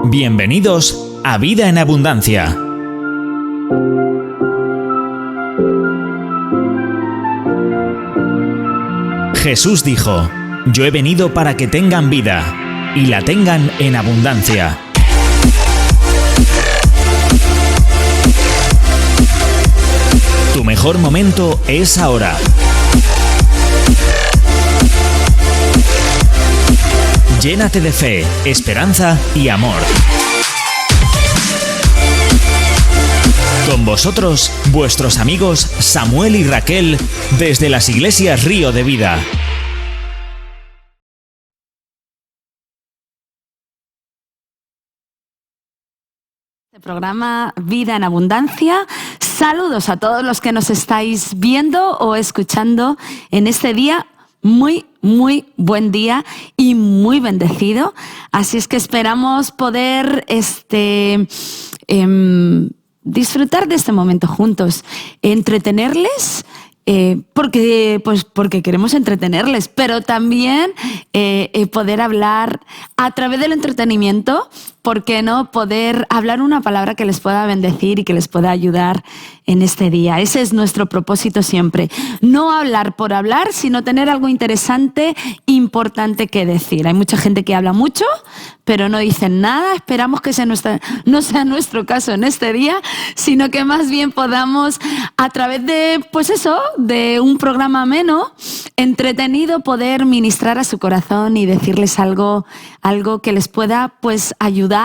Bienvenidos a Vida en Abundancia. Jesús dijo: Yo he venido para que tengan vida y la tengan en abundancia. Tu mejor momento es ahora. Llénate de fe, esperanza y amor. Con vosotros, vuestros amigos Samuel y Raquel, desde las iglesias Río de Vida. Programa Vida en Abundancia. Saludos a todos los que nos estáis viendo o escuchando en este día. Muy buen día y muy bendecido. Así es que esperamos poder disfrutar de este momento juntos, entretenerles, porque queremos entretenerles, pero también poder hablar a través del entretenimiento. ¿Por qué no poder hablar una palabra que les pueda bendecir y que les pueda ayudar en este día? Ese es nuestro propósito siempre. No hablar por hablar, sino tener algo interesante, importante que decir. Hay mucha gente que habla mucho, pero no dicen nada. Esperamos que no sea nuestro caso en este día, sino que más bien podamos, a través de, de un programa ameno, entretenido, poder ministrar a su corazón y decirles algo que les pueda, ayudar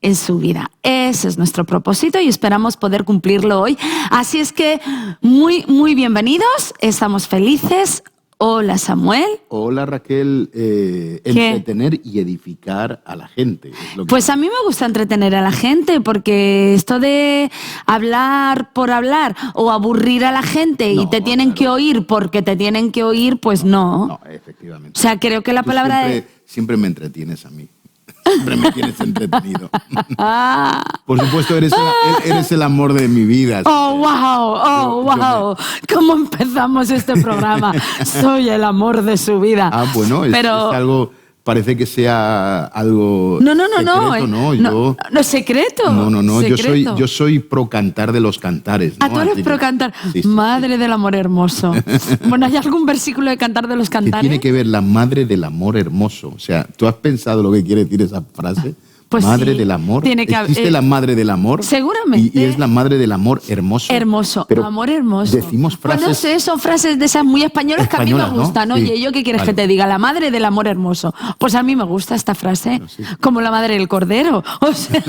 en su vida. Ese es nuestro propósito y esperamos poder cumplirlo hoy. Así es que muy bienvenidos, estamos felices. Hola, Samuel. Hola, Raquel. Entretener y edificar a la gente. Pues a mí me gusta entretener a la gente, porque esto de hablar por hablar o aburrir a la gente y te tienen que oír porque te tienen que oír, pues no. No, efectivamente. O sea, creo que la palabra siempre me entretienes a mí. Siempre me tienes entretenido. Por supuesto, eres el amor de mi vida. ¡Wow! ¿Cómo empezamos este programa? Soy el amor de su vida. Bueno, es algo... Parece que sea algo secreto, ¿no? No, secreto. No. Yo soy pro cantar de los cantares, ¿no? Tú eres pro cantar. Sí, Madre del amor hermoso. Bueno, ¿hay algún versículo de cantar de los cantares? ¿Qué tiene que ver la madre del amor hermoso? O sea, ¿tú has pensado lo que quiere decir esa frase? Pues madre sí, del amor. ¿Existe la madre del amor? Seguramente. Y es la madre del amor hermoso. Hermoso, pero amor hermoso. Decimos frases... Pues no sé, son frases de esas muy españolas que a mí me gustan, ¿no? Sí. Oye, ¿yo qué quieres que te diga? La madre del amor hermoso. Pues a mí me gusta esta frase, como la madre del cordero. O sea,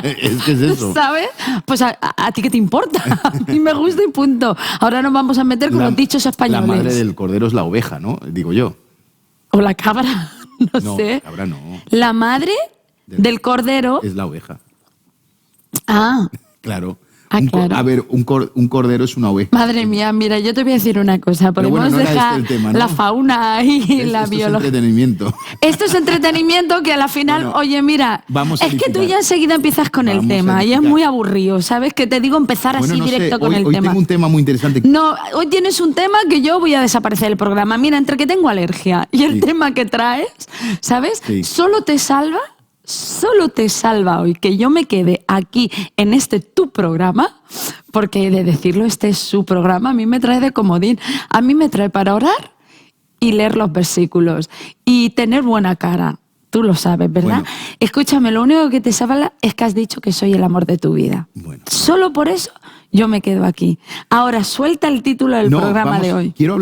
es que es eso. ¿Sabes? Pues a ti qué te importa. A mí me gusta y punto. Ahora nos vamos a meter con los dichos españoles. La madre del cordero es la oveja, ¿no? Digo yo. O la cabra, no sé. La cabra no. La madre... del cordero. Es la oveja. Claro. Claro. A ver, un cordero es una oveja. Madre mía, mira, yo te voy a decir una cosa. Podemos dejar el tema, ¿no? la fauna y la biología. Esto es entretenimiento. Esto es entretenimiento que a la final, oye, mira, es que tú ya enseguida empiezas con el tema y es muy aburrido, ¿sabes? Que te digo empezar así directo con el tema. Hoy tengo un tema muy interesante. No, hoy tienes un tema que yo voy a desaparecer del programa. Mira, entre que tengo alergia y el tema que traes, ¿sabes? Sí. Solo te salva hoy que yo me quede aquí en tu programa, porque he de decirlo, este es su programa, a mí me trae de comodín, a mí me trae para orar y leer los versículos y tener buena cara. Tú lo sabes, ¿verdad? Bueno. Escúchame, lo único que te salva es que has dicho que soy el amor de tu vida. Bueno. Solo por eso yo me quedo aquí. Ahora, suelta el título del programa de hoy. Quiero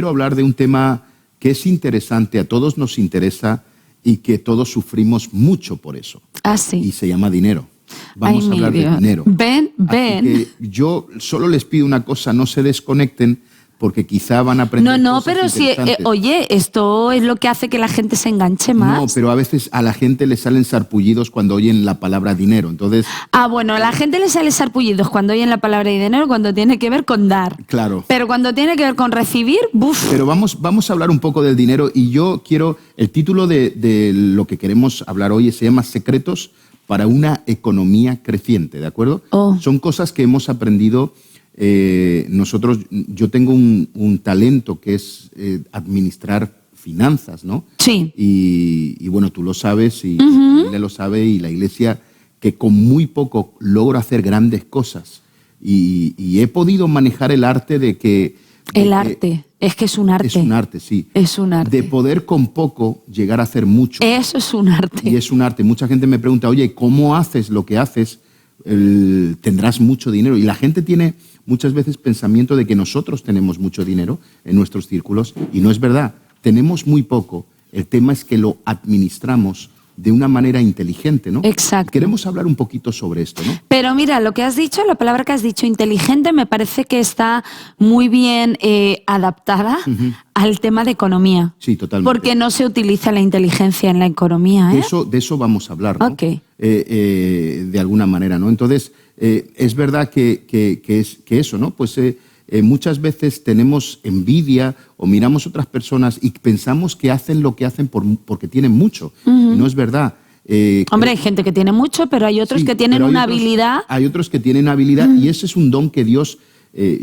hablar de un tema que es interesante, a todos nos interesa, y que todos sufrimos mucho por eso. Sí. Y se llama dinero. Vamos a hablar de dinero. Ven. Así que yo solo les pido una cosa, no se desconecten, porque quizá van a aprender cosas pero si, interesantes. Oye, esto es lo que hace que la gente se enganche más. No, pero a veces a la gente le salen sarpullidos cuando oyen la palabra dinero, entonces... Bueno, a la gente le sale sarpullidos cuando oyen la palabra dinero, cuando tiene que ver con dar. Claro. Pero cuando tiene que ver con recibir, ¡buf! Pero vamos a hablar un poco del dinero y yo quiero... El título de lo que queremos hablar hoy se llama Secretos para una economía creciente, ¿de acuerdo? Son cosas que hemos aprendido... yo tengo un talento que es administrar finanzas, ¿no? Sí. Y bueno, tú lo sabes y la familia lo sabe y la iglesia, que con muy poco logra hacer grandes cosas. Y he podido manejar el arte de que... El arte, es que es un arte. Es un arte, sí. Es un arte. De poder con poco llegar a hacer mucho. Eso es un arte. Y es un arte. Mucha gente me pregunta, oye, ¿cómo haces lo que haces? Tendrás mucho dinero. Y la gente tiene muchas veces pensamiento de que nosotros tenemos mucho dinero en nuestros círculos, y no es verdad. Tenemos muy poco. El tema es que lo administramos de una manera inteligente, ¿no? Exacto. Queremos hablar un poquito sobre esto, ¿no? Pero mira, lo que has dicho, la palabra que has dicho, inteligente, me parece que está muy bien adaptada al tema de economía. Sí, totalmente. Porque no se utiliza la inteligencia en la economía, ¿eh? De eso vamos a hablar, ¿no? Okay. De alguna manera, ¿no? Entonces, es verdad que eso, ¿no? Pues muchas veces tenemos envidia o miramos a otras personas y pensamos que hacen lo que hacen porque tienen mucho. Y no es verdad. Hombre, hay gente que tiene mucho, pero hay otros que tienen una habilidad. Hay otros que tienen habilidad y ese es un don que Dios,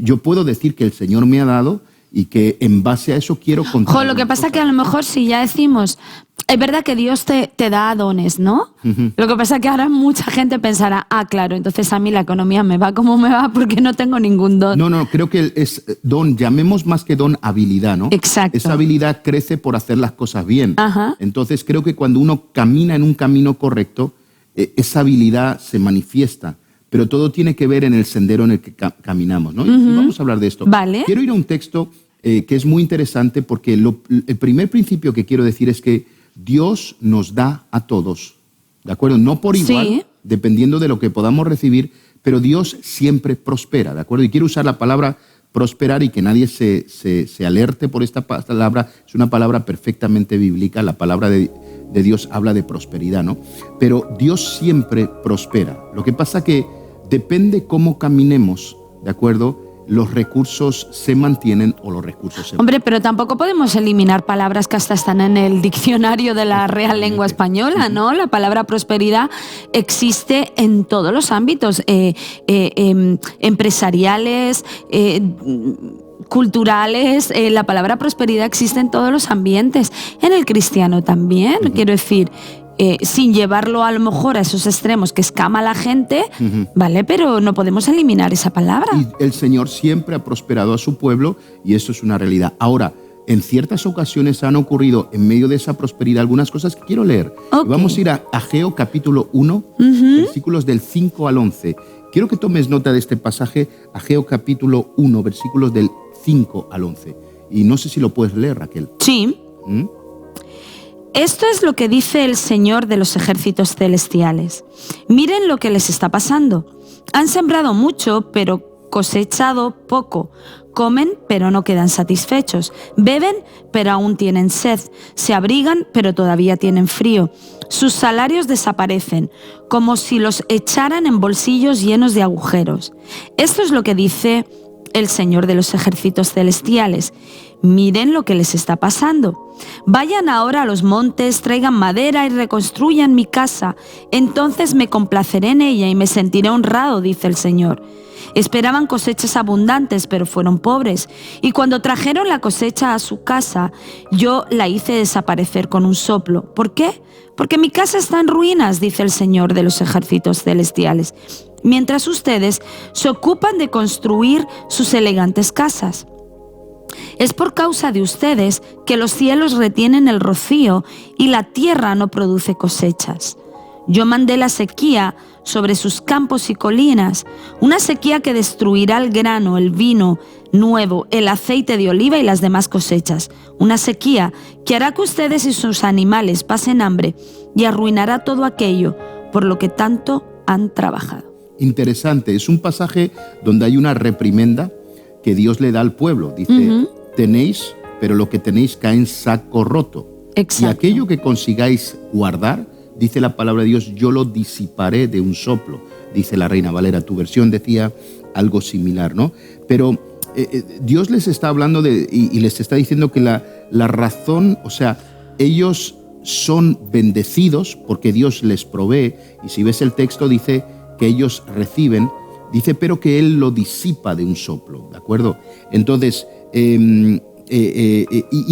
yo puedo decir que el Señor me ha dado y que en base a eso quiero contar. Lo que pasa es que a lo mejor si ya decimos, es verdad que Dios te da dones, ¿no? Lo que pasa es que ahora mucha gente pensará, claro, entonces a mí la economía me va como me va porque no tengo ningún don. No, creo que es don, llamemos más que don habilidad, ¿no? Exacto. Esa habilidad crece por hacer las cosas bien. Ajá. Entonces creo que cuando uno camina en un camino correcto, esa habilidad se manifiesta. Pero todo tiene que ver en el sendero en el que caminamos, ¿no? Y vamos a hablar de esto. Vale. Quiero ir a un texto que es muy interesante porque el primer principio que quiero decir es que Dios nos da a todos, ¿de acuerdo? No por igual, sí, dependiendo de lo que podamos recibir, pero Dios siempre prospera, ¿de acuerdo? Y quiero usar la palabra prosperar y que nadie se alerte por esta palabra. Es una palabra perfectamente bíblica, la palabra de Dios habla de prosperidad, ¿no? Pero Dios siempre prospera. Lo que pasa que depende cómo caminemos, ¿de acuerdo? Los recursos se mantienen o los recursos se... Hombre, pero tampoco podemos eliminar palabras que hasta están en el diccionario de la Real Lengua Española, ¿no? La palabra prosperidad existe en todos los ámbitos, empresariales, culturales. La palabra prosperidad existe en todos los ambientes, en el cristiano también, quiero decir... sin llevarlo a lo mejor a esos extremos que escama a la gente, ¿vale? Pero no podemos eliminar esa palabra. Y el Señor siempre ha prosperado a su pueblo y esto es una realidad. Ahora, en ciertas ocasiones han ocurrido en medio de esa prosperidad algunas cosas que quiero leer. Okay. Vamos a ir a Ageo capítulo 1, versículos del 5 al 11. Quiero que tomes nota de este pasaje, Ageo capítulo 1, versículos del 5 al 11. Y no sé si lo puedes leer, Raquel. Sí. Esto es lo que dice el Señor de los ejércitos celestiales. Miren lo que les está pasando. Han sembrado mucho, pero cosechado poco. Comen, pero no quedan satisfechos. Beben, pero aún tienen sed. Se abrigan, pero todavía tienen frío. Sus salarios desaparecen, como si los echaran en bolsillos llenos de agujeros. Esto es lo que dice el Señor de los ejércitos celestiales. Miren lo que les está pasando. Vayan ahora a los montes, traigan madera y reconstruyan mi casa. Entonces me complaceré en ella y me sentiré honrado, dice el Señor. Esperaban cosechas abundantes, pero fueron pobres. Y cuando trajeron la cosecha a su casa, yo la hice desaparecer con un soplo. ¿Por qué? Porque mi casa está en ruinas, dice el Señor de los ejércitos celestiales, mientras ustedes se ocupan de construir sus elegantes casas. Es por causa de ustedes que los cielos retienen el rocío y la tierra no produce cosechas. Yo mandé la sequía sobre sus campos y colinas, una sequía que destruirá el grano, el vino nuevo, el aceite de oliva y las demás cosechas. Una sequía que hará que ustedes y sus animales pasen hambre y arruinará todo aquello por lo que tanto han trabajado. Interesante, es un pasaje donde hay una reprimenda que Dios le da al pueblo. Dice, tenéis, pero lo que tenéis cae en saco roto. Exacto. Y aquello que consigáis guardar, dice la palabra de Dios, yo lo disiparé de un soplo, dice la Reina Valera. Tu versión decía algo similar, ¿no? Pero Dios les está hablando y les está diciendo que la razón, o sea, ellos son bendecidos porque Dios les provee. Y si ves el texto dice que ellos reciben, dice, pero que Él lo disipa de un soplo, ¿de acuerdo? Entonces, y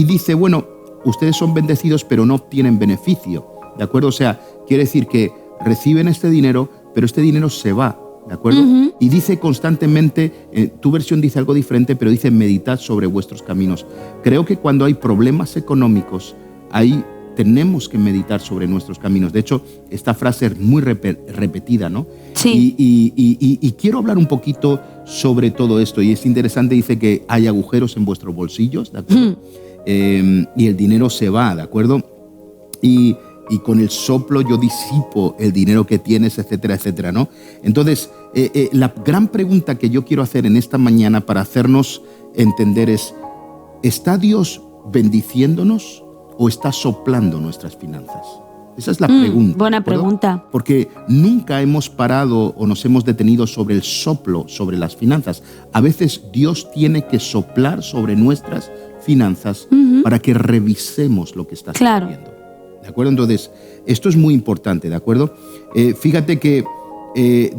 dice, bueno, ustedes son bendecidos pero no obtienen beneficio, ¿de acuerdo? O sea, quiere decir que reciben este dinero, pero este dinero se va, ¿de acuerdo? Y dice constantemente, tu versión dice algo diferente, pero dice meditad sobre vuestros caminos. Creo que cuando hay problemas económicos, ahí tenemos que meditar sobre nuestros caminos. De hecho, esta frase es muy repetida, ¿no? Sí. Y quiero hablar un poquito sobre todo esto. Y es interesante, dice que hay agujeros en vuestros bolsillos, ¿de acuerdo? Y el dinero se va, ¿de acuerdo? Y con el soplo yo disipo el dinero que tienes, etcétera, etcétera, ¿no? Entonces, la gran pregunta que yo quiero hacer en esta mañana para hacernos entender es, ¿está Dios bendiciéndonos o está soplando nuestras finanzas? Esa es la pregunta. Buena pregunta. Porque nunca hemos parado o nos hemos detenido sobre el soplo, sobre las finanzas. A veces Dios tiene que soplar sobre nuestras finanzas para que revisemos lo que está sucediendo. ¿De acuerdo? Entonces, esto es muy importante, ¿de acuerdo? Fíjate que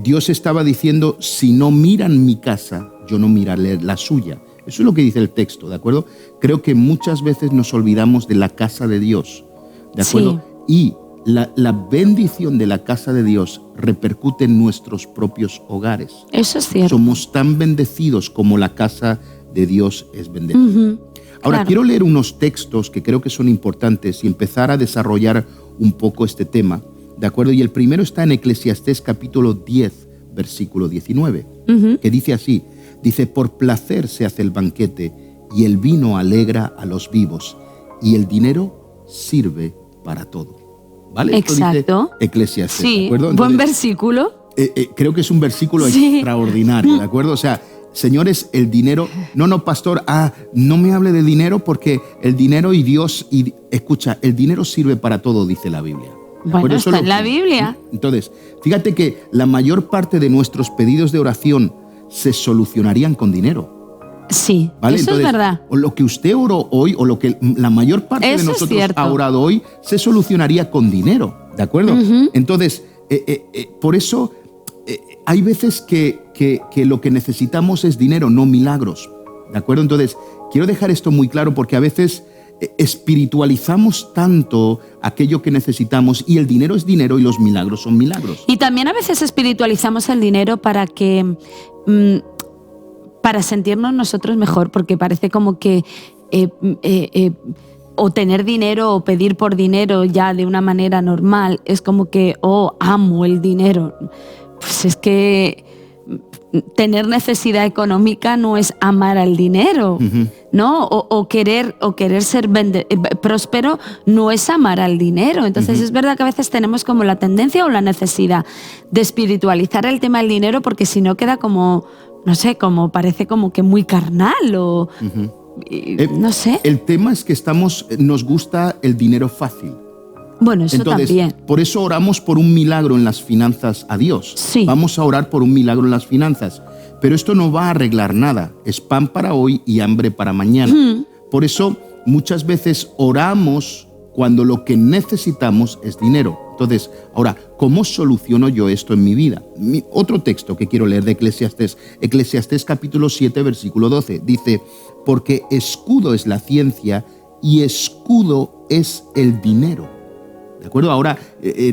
Dios estaba diciendo, si no miran mi casa, yo no miraré la suya. Eso es lo que dice el texto, ¿de acuerdo? Creo que muchas veces nos olvidamos de la casa de Dios, ¿de acuerdo? Sí. Y la bendición de la casa de Dios repercute en nuestros propios hogares. Eso es cierto. Somos tan bendecidos como la casa de Dios es bendecida. Ahora, quiero leer unos textos que creo que son importantes y empezar a desarrollar un poco este tema, ¿de acuerdo? Y el primero está en Eclesiastés capítulo 10, versículo 19, que dice así, dice, por placer se hace el banquete y el vino alegra a los vivos y el dinero sirve para todo. ¿Vale? Exacto. Esto dice Eclesiastés, sí, ¿de acuerdo? Entonces, buen versículo. Creo que es un versículo extraordinario, ¿de acuerdo? O sea, señores, el dinero, no, pastor, no me hable de dinero porque el dinero y Dios, escucha, el dinero sirve para todo, dice la Biblia. Bueno, está en la Biblia. Entonces, fíjate que la mayor parte de nuestros pedidos de oración se solucionarían con dinero. Sí, ¿vale? Eso Entonces, es verdad. O lo que usted oró hoy, o lo que la mayor parte de nosotros ha orado hoy, se solucionaría con dinero, ¿de acuerdo? Entonces, por eso hay veces que lo que necesitamos es dinero, no milagros, ¿de acuerdo? Entonces, quiero dejar esto muy claro porque a veces espiritualizamos tanto aquello que necesitamos y el dinero es dinero y los milagros son milagros. Y también a veces espiritualizamos el dinero para que para sentirnos nosotros mejor, porque parece como que o tener dinero o pedir por dinero ya de una manera normal es como que, amo el dinero. Pues es que tener necesidad económica no es amar al dinero, ¿no? O querer ser próspero no es amar al dinero. Entonces es verdad que a veces tenemos como la tendencia o la necesidad de espiritualizar el tema del dinero porque si no queda como, no sé, como parece como que muy carnal o no sé. El tema es que nos gusta el dinero fácil. Bueno, eso entonces, también. Por eso oramos por un milagro en las finanzas a Dios. Sí. Vamos a orar por un milagro en las finanzas. Pero esto no va a arreglar nada. Es pan para hoy y hambre para mañana. Por eso muchas veces oramos cuando lo que necesitamos es dinero. Entonces, ahora, ¿cómo soluciono yo esto en mi vida? Otro texto que quiero leer de Eclesiastés. Eclesiastés capítulo 7, versículo 12. Dice, porque escudo es la ciencia y escudo es el dinero. ¿De acuerdo? Ahora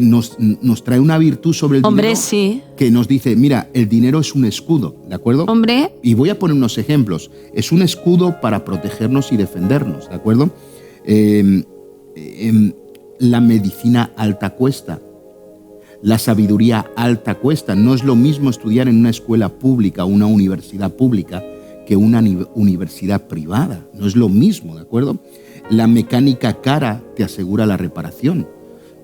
nos trae una virtud sobre el dinero sí. que nos dice, mira, el dinero es un escudo, ¿de acuerdo? Hombre. Y voy a poner unos ejemplos. Es un escudo para protegernos y defendernos, ¿de acuerdo? La medicina alta cuesta. La sabiduría alta cuesta. No es lo mismo estudiar en una escuela pública o una universidad pública que una universidad privada. No es lo mismo, ¿de acuerdo? La mecánica cara te asegura la reparación.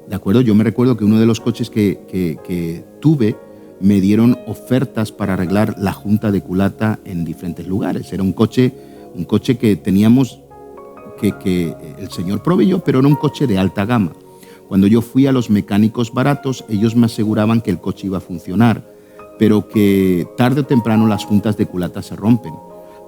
¿De acuerdo? Yo me recuerdo que uno de los coches que tuve me dieron ofertas para arreglar la junta de culata en diferentes lugares. Era un coche que teníamos que el señor proveyó, pero era un coche de alta gama. Cuando yo fui a los mecánicos baratos, ellos me aseguraban que el coche iba a funcionar, pero que tarde o temprano las juntas de culata se rompen.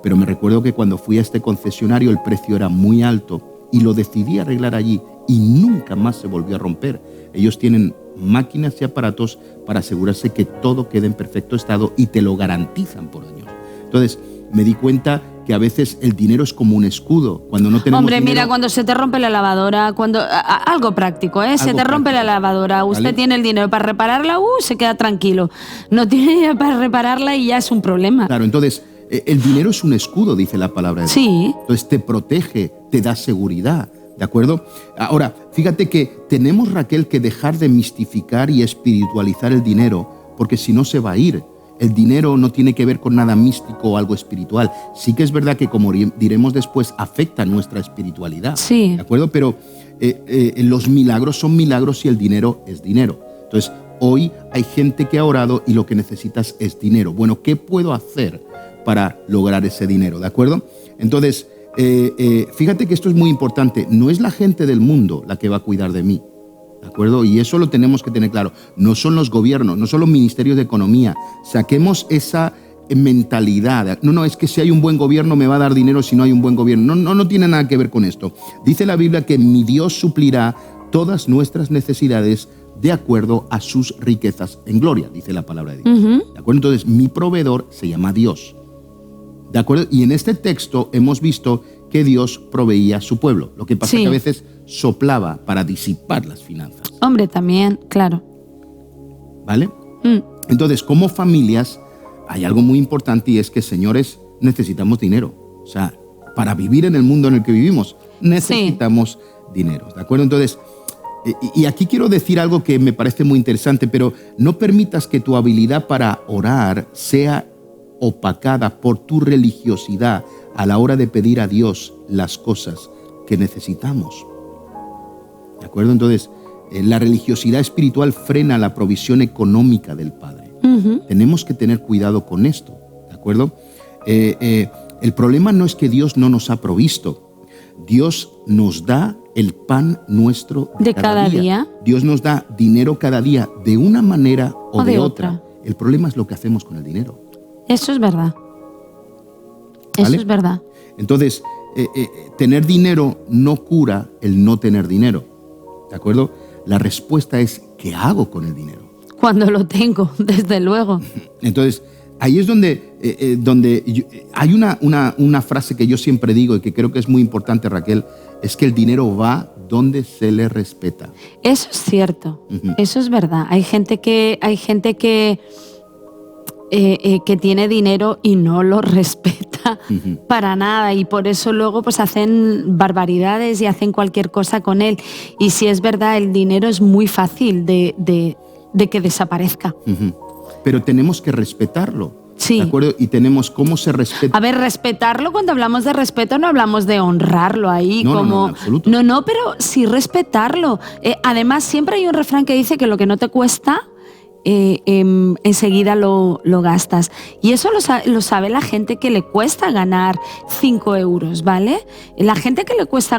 Pero me recuerdo que cuando fui a este concesionario el precio era muy alto y lo decidí arreglar allí y nunca más se volvió a romper. Ellos tienen máquinas y aparatos para asegurarse que todo quede en perfecto estado y te lo garantizan por años. Entonces me di cuenta que a veces el dinero es como un escudo. Cuando no tenemos Hombre, dinero, mira, cuando se te rompe la lavadora, algo práctico, ¿eh? Se te rompe la lavadora, usted ¿vale? tiene el dinero para repararla, se queda tranquilo. No tiene dinero para repararla y ya es un problema. Claro, entonces, el dinero es un escudo, dice la palabra de Dios. Sí. Entonces te protege, te da seguridad, ¿de acuerdo? Ahora, fíjate que tenemos, Raquel, que dejar de mistificar y espiritualizar el dinero, porque si no se va a ir. El dinero no tiene que ver con nada místico o algo espiritual. Sí que es verdad que, como diremos después, afecta nuestra espiritualidad. Sí. ¿De acuerdo? Pero los milagros son milagros y el dinero es dinero. Entonces, hoy hay gente que ha orado y lo que necesitas es dinero. Bueno, ¿qué puedo hacer para lograr ese dinero? ¿De acuerdo? Entonces, fíjate que esto es muy importante. No es la gente del mundo la que va a cuidar de mí. ¿De acuerdo? Y eso lo tenemos que tener claro. No son los gobiernos, no son los ministerios de economía. Saquemos esa mentalidad. No, es que si hay un buen gobierno me va a dar dinero si no hay un buen gobierno. No tiene nada que ver con esto. Dice la Biblia que mi Dios suplirá todas nuestras necesidades de acuerdo a sus riquezas en gloria, dice la palabra de Dios. ¿De acuerdo? Entonces, mi proveedor se llama Dios. ¿De acuerdo? Y en este texto hemos visto que Dios proveía a su pueblo. Lo que pasa es que a veces soplaba para disipar las finanzas. Hombre, también, claro. ¿Vale? Entonces, como familias, hay algo muy importante y es que, señores, necesitamos dinero. O sea, para vivir en el mundo en el que vivimos, necesitamos dinero. ¿De acuerdo? Entonces, y aquí quiero decir algo que me parece muy interesante, pero no permitas que tu habilidad para orar sea opacada por tu religiosidad a la hora de pedir a Dios las cosas que necesitamos. ¿De acuerdo? Entonces, la religiosidad espiritual frena la provisión económica del Padre. Tenemos que tener cuidado con esto. ¿De acuerdo? El problema no es que Dios no nos ha provisto. Dios nos da el pan nuestro de cada día. Dios nos da dinero cada día de una manera o de otra. El problema es lo que hacemos con el dinero. Eso es verdad. ¿Vale? Eso es verdad. Entonces, tener dinero no cura el no tener dinero. ¿De acuerdo? La respuesta es, ¿qué hago con el dinero? Cuando lo tengo, desde luego. Entonces, ahí es donde hay una frase que yo siempre digo y que creo que es muy importante, Raquel, es que el dinero va donde se le respeta. Eso es cierto. Eso es verdad. Hay gente que tiene dinero y no lo respeta para nada, y por eso luego pues hacen barbaridades y hacen cualquier cosa con él. Y si es verdad, el dinero es muy fácil de que desaparezca. Pero tenemos que respetarlo. Sí. ¿De acuerdo? Y tenemos cómo se respeta. A ver, respetarlo, cuando hablamos de respeto no hablamos de honrarlo ahí no, como... No, en absoluto. No, pero sí respetarlo. Además, siempre hay un refrán que dice que lo que no te cuesta, enseguida lo gastas. Y eso lo sabe la gente que le cuesta ganar 5 euros, ¿vale? La gente que le cuesta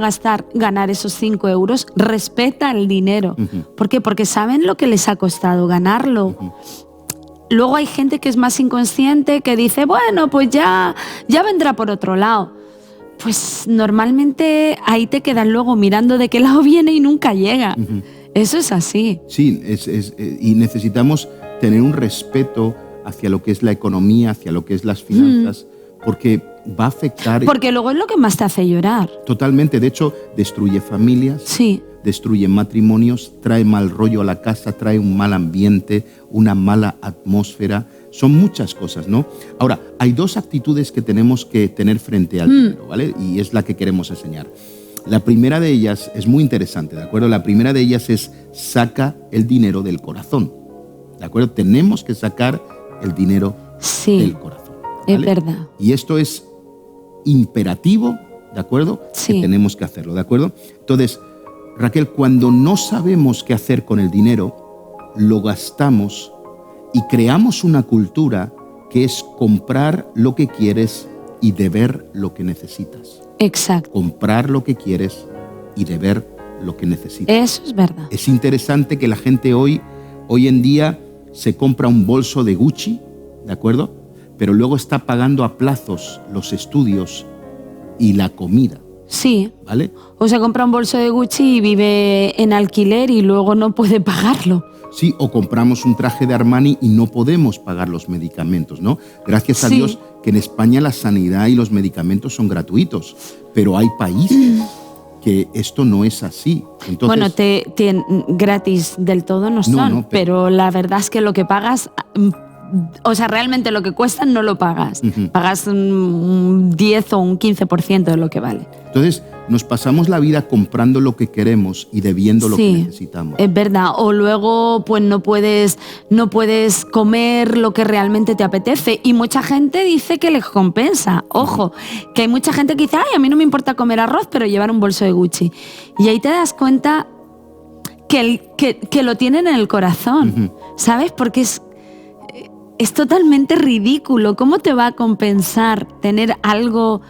ganar esos 5 euros respeta el dinero. ¿Por qué? Porque saben lo que les ha costado ganarlo. Luego hay gente que es más inconsciente, que dice, bueno, pues ya vendrá por otro lado. Pues normalmente ahí te quedas luego mirando de qué lado viene y nunca llega. Eso es así. Sí, y necesitamos tener un respeto hacia lo que es la economía, hacia lo que es las finanzas, porque va a afectar... Porque luego es lo que más te hace llorar. Totalmente. De hecho, destruye familias. Sí. Destruye matrimonios, trae mal rollo a la casa, trae un mal ambiente, una mala atmósfera. Son muchas cosas, ¿no? Ahora, hay 2 actitudes que tenemos que tener frente al dinero, ¿vale? Y es la que queremos enseñar. La primera de ellas es muy interesante, ¿de acuerdo? La primera de ellas es saca el dinero del corazón, ¿de acuerdo? Tenemos que sacar el dinero del corazón, ¿vale? Es verdad. Y esto es imperativo, ¿de acuerdo? Sí. Que tenemos que hacerlo, ¿de acuerdo? Entonces, Raquel, cuando no sabemos qué hacer con el dinero, lo gastamos y creamos una cultura que es comprar lo que quieres y deber lo que necesitas. Exacto. Comprar lo que quieres y deber lo que necesitas. Eso es verdad. Es interesante que la gente hoy en día se compra un bolso de Gucci, ¿de acuerdo? Pero luego está pagando a plazos los estudios y la comida. Sí. ¿Vale? O se compra un bolso de Gucci y vive en alquiler y luego no puede pagarlo. Sí, o compramos un traje de Armani y no podemos pagar los medicamentos, ¿no? Gracias a Dios que en España la sanidad y los medicamentos son gratuitos, pero hay países que esto no es así. Entonces, bueno, gratis del todo no son, pero la verdad es que lo que pagas, o sea, realmente lo que cuestan no lo pagas. Pagas un 10 o un 15% de lo que vale. Entonces, nos pasamos la vida comprando lo que queremos y debiendo lo que necesitamos. Es verdad. O luego, pues no puedes comer lo que realmente te apetece. Y mucha gente dice que les compensa. Ojo, que hay mucha gente que dice, ay, a mí no me importa comer arroz, pero llevar un bolso de Gucci. Y ahí te das cuenta que lo tienen en el corazón, ¿sabes? Porque es totalmente ridículo. ¿Cómo te va a compensar tener algo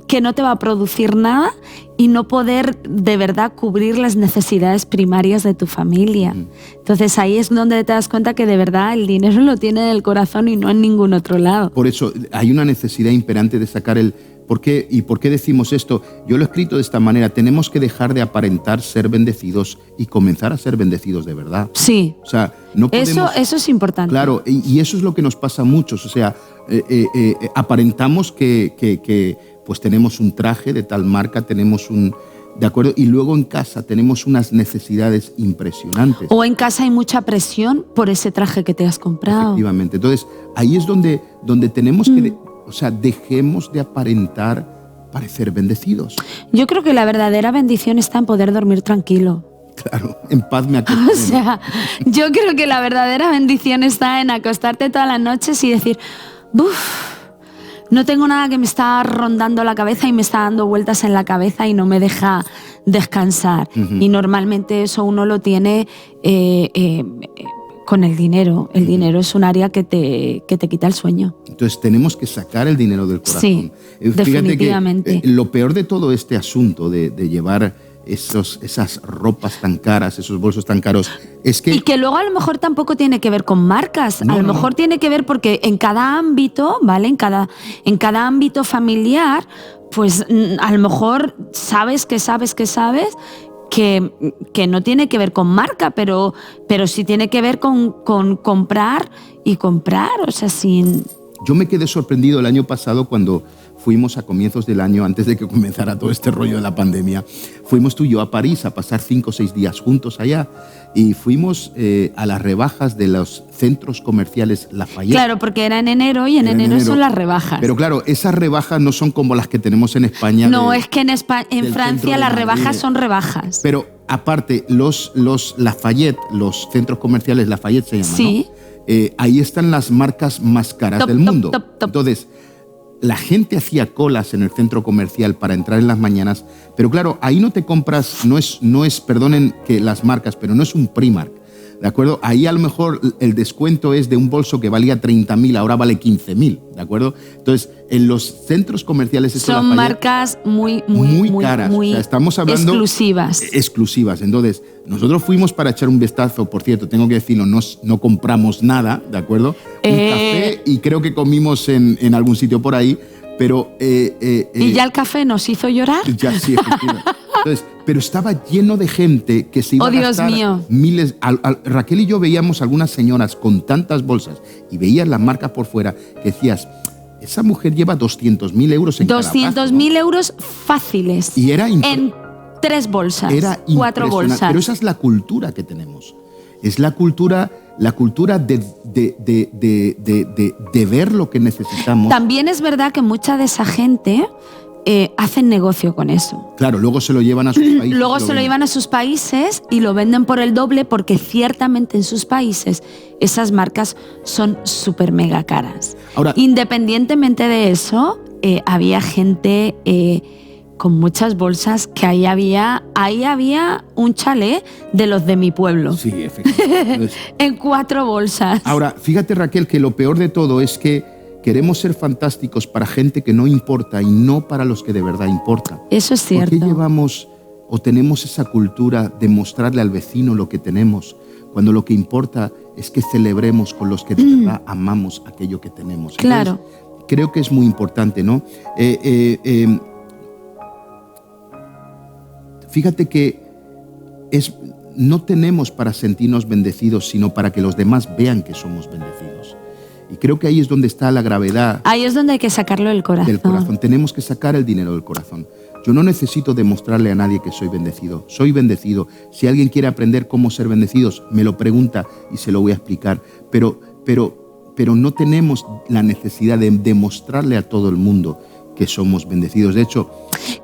que no te va a producir nada y no poder de verdad cubrir las necesidades primarias de tu familia? Entonces ahí es donde te das cuenta que de verdad el dinero lo tiene en el corazón y no en ningún otro lado. Por eso hay una necesidad imperante de sacar el... ¿Por qué? ¿Y por qué decimos esto? Yo lo he escrito de esta manera. Tenemos que dejar de aparentar ser bendecidos y comenzar a ser bendecidos de verdad. Sí. O sea, no podemos... Eso es importante. Claro, y eso es lo que nos pasa a muchos. O sea, aparentamos que pues tenemos un traje de tal marca, tenemos un... ¿De acuerdo? Y luego en casa tenemos unas necesidades impresionantes. O en casa hay mucha presión por ese traje que te has comprado. Efectivamente. Entonces, ahí es donde tenemos que... O sea, dejemos de aparentar parecer bendecidos. Yo creo que la verdadera bendición está en poder dormir tranquilo. Claro, en paz me acostaré. O sea, yo creo que la verdadera bendición está en acostarte todas las noches y decir, uff, no tengo nada que me está rondando la cabeza y me está dando vueltas en la cabeza y no me deja descansar. Y normalmente eso uno lo tiene con el dinero. El dinero es un área que te quita el sueño. Entonces tenemos que sacar el dinero del corazón. Sí, definitivamente. Fíjate que lo peor de todo este asunto de llevar esas ropas tan caras, esos bolsos tan caros, es que... Y que luego a lo mejor tampoco tiene que ver con marcas. A lo mejor tiene que ver porque en cada ámbito, ¿vale? En cada ámbito familiar, pues a lo mejor sabes que no tiene que ver con marca, pero sí tiene que ver con comprar y comprar, o sea, sin... Yo me quedé sorprendido el año pasado cuando fuimos a comienzos del año, antes de que comenzara todo este rollo de la pandemia, fuimos tú y yo a París a pasar 5 o 6 días juntos allá y fuimos a las rebajas de los centros comerciales Lafayette. Claro, porque era en enero y en enero son las rebajas. Pero claro, esas rebajas no son como las que tenemos en España. No, es que en Francia las rebajas son rebajas. Pero aparte, los Lafayette, los centros comerciales Lafayette se llaman, sí, ¿no? Ahí están las marcas más caras del mundo. Top. Entonces, la gente hacía colas en el centro comercial para entrar en las mañanas, pero claro, ahí no te compras, no es, perdonen que las marcas, pero no es un Primark, ¿de acuerdo? Ahí a lo mejor el descuento es de un bolso que valía 30.000, ahora vale 15.000, ¿de acuerdo? Entonces, en los centros comerciales... Son marcas muy caras, muy o sea, estamos hablando... Exclusivas. Entonces, nosotros fuimos para echar un vistazo, por cierto, tengo que decirlo, no compramos nada, ¿de acuerdo? Un café y creo que comimos en algún sitio por ahí, pero... ¿Y ya el café nos hizo llorar? Ya sí, efectivamente. Entonces, pero estaba lleno de gente que se iba a gastar miles... Raquel y yo veíamos algunas señoras con tantas bolsas y veías las marcas por fuera que decías, esa mujer lleva 200.000 euros en 200.000 euros fáciles. Y era en 3 bolsas, era 4 bolsas. Pero esa es la cultura que tenemos. Es la cultura de ver lo que necesitamos. También es verdad que mucha de esa gente hacen negocio con eso. Claro, luego se lo llevan a sus países. Luego se lo llevan a sus países y lo venden por el doble porque ciertamente en sus países esas marcas son súper mega caras. Ahora, independientemente de eso, había gente... con muchas bolsas, que ahí había un chalet de los de mi pueblo. Sí, efectivamente. En 4 bolsas. Ahora, fíjate, Raquel, que lo peor de todo es que queremos ser fantásticos para gente que no importa y no para los que de verdad importa. Eso es cierto. ¿Por qué llevamos o tenemos esa cultura de mostrarle al vecino lo que tenemos, cuando lo que importa es que celebremos con los que de verdad amamos aquello que tenemos? Claro. Entonces, creo que es muy importante, ¿no? Fíjate que no tenemos para sentirnos bendecidos, sino para que los demás vean que somos bendecidos. Y creo que ahí es donde está la gravedad. Ahí es donde hay que sacarlo del corazón. Tenemos que sacar el dinero del corazón. Yo no necesito demostrarle a nadie que soy bendecido. Soy bendecido. Si alguien quiere aprender cómo ser bendecidos, me lo pregunta y se lo voy a explicar. Pero no tenemos la necesidad de demostrarle a todo el mundo que somos bendecidos. De hecho...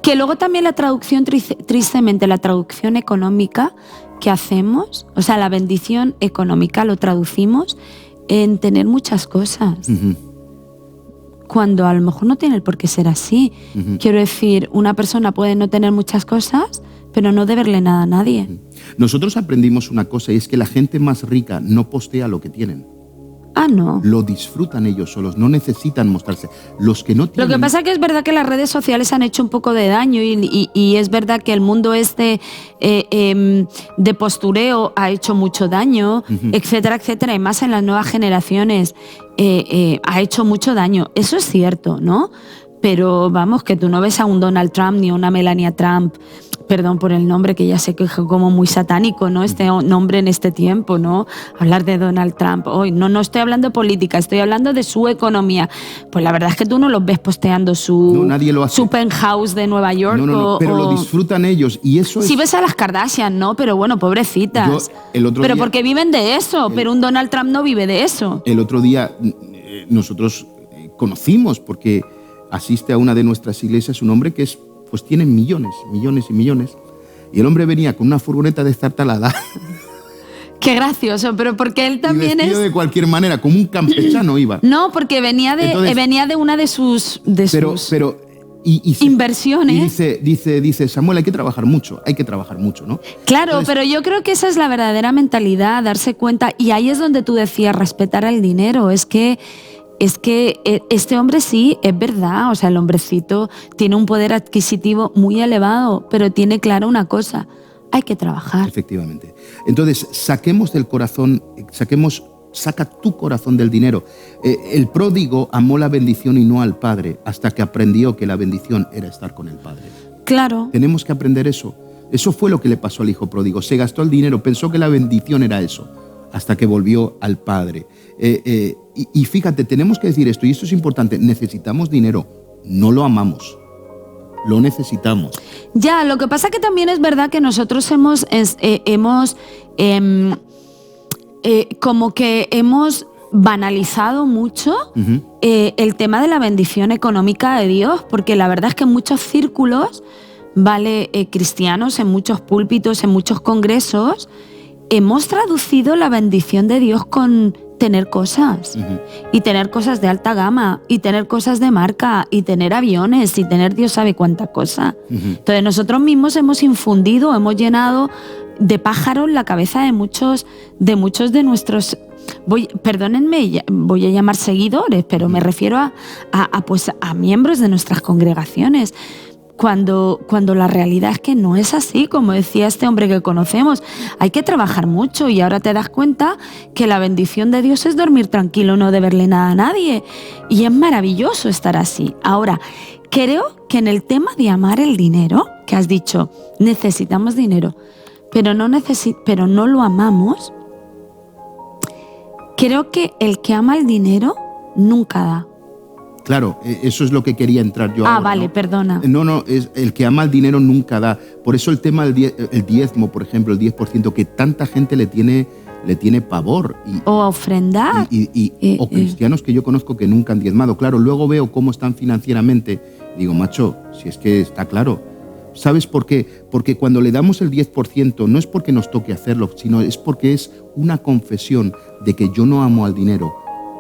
Que luego también la traducción, tristemente, la traducción económica que hacemos, o sea, la bendición económica lo traducimos en tener muchas cosas. Uh-huh. Cuando a lo mejor no tiene el por qué ser así. Uh-huh. Quiero decir, una persona puede no tener muchas cosas, pero no deberle nada a nadie. Uh-huh. Nosotros aprendimos una cosa, y es que la gente más rica no postea lo que tienen. Ah, no. Lo disfrutan ellos solos, no necesitan mostrarse. Los que no tienen... Lo que pasa es que es verdad que las redes sociales han hecho un poco de daño y es verdad que el mundo de postureo ha hecho mucho daño, uh-huh. etcétera, etcétera, y más en las nuevas generaciones ha hecho mucho daño. Eso es cierto, ¿no? Pero vamos, que tú no ves a un Donald Trump ni a una Melania Trump, perdón por el nombre, que ya sé que es como muy satánico, ¿no? Este nombre en este tiempo, ¿no? Hablar de Donald Trump. Hoy no estoy hablando de política, estoy hablando de su economía. Pues la verdad es que tú no los ves posteando su penthouse de Nueva York. No, pero lo disfrutan ellos y eso es... Sí ves a las Kardashian, ¿no? Pero bueno, pobrecitas. Pero día, porque viven de eso, pero un Donald Trump no vive de eso. El otro día nosotros conocimos, porque asiste a una de nuestras iglesias un hombre que pues tiene millones y millones. Y el hombre venía con una furgoneta destartalada. Qué gracioso, pero porque él también y de cualquier manera, como un campechano iba. No, porque venía de una de sus inversiones. Y dice, Samuel, hay que trabajar mucho, ¿no? Claro, entonces, pero yo creo que esa es la verdadera mentalidad, darse cuenta. Y ahí es donde tú decías, respetar el dinero. Es que este hombre sí, es verdad, o sea, el hombrecito tiene un poder adquisitivo muy elevado, pero tiene clara una cosa, hay que trabajar. Efectivamente. Entonces, saquemos del corazón, saca tu corazón del dinero. El pródigo amó la bendición y no al padre, hasta que aprendió que la bendición era estar con el padre. Claro. Tenemos que aprender eso. Eso fue lo que le pasó al hijo pródigo. Se gastó el dinero, pensó que la bendición era eso, hasta que volvió al padre. Y fíjate, tenemos que decir esto, y esto es importante, necesitamos dinero, no lo amamos, lo necesitamos. Ya, lo que pasa que también es verdad que nosotros como que hemos banalizado mucho uh-huh. El tema de la bendición económica de Dios, porque la verdad es que en muchos círculos, cristianos, en muchos púlpitos, en muchos congresos, hemos traducido la bendición de Dios con tener cosas, uh-huh. y tener cosas de alta gama, y tener cosas de marca, y tener aviones, y tener Dios sabe cuánta cosa. Uh-huh. Entonces nosotros mismos hemos infundido, hemos llenado de pájaros la cabeza de muchos de nuestros, perdónenme, voy a llamar seguidores, pero uh-huh. me refiero a miembros de nuestras congregaciones. Cuando la realidad es que no es así, como decía este hombre que conocemos, hay que trabajar mucho y ahora te das cuenta que la bendición de Dios es dormir tranquilo, no deberle nada a nadie, y es maravilloso estar así. Ahora, creo que en el tema de amar el dinero, que has dicho, necesitamos dinero, pero no lo amamos, creo que el que ama el dinero nunca da. Claro, eso es lo que quería entrar yo ahora. Vale, ¿no? Perdona. No, es el que ama el dinero nunca da. Por eso el tema del el diezmo, por ejemplo, el 10%, que tanta gente le tiene pavor. O a ofrendar. O cristianos que yo conozco que nunca han diezmado. Claro, luego veo cómo están financieramente. Digo, macho, si es que está claro. ¿Sabes por qué? Porque cuando le damos el 10%, no es porque nos toque hacerlo, sino es porque es una confesión de que yo no amo al dinero,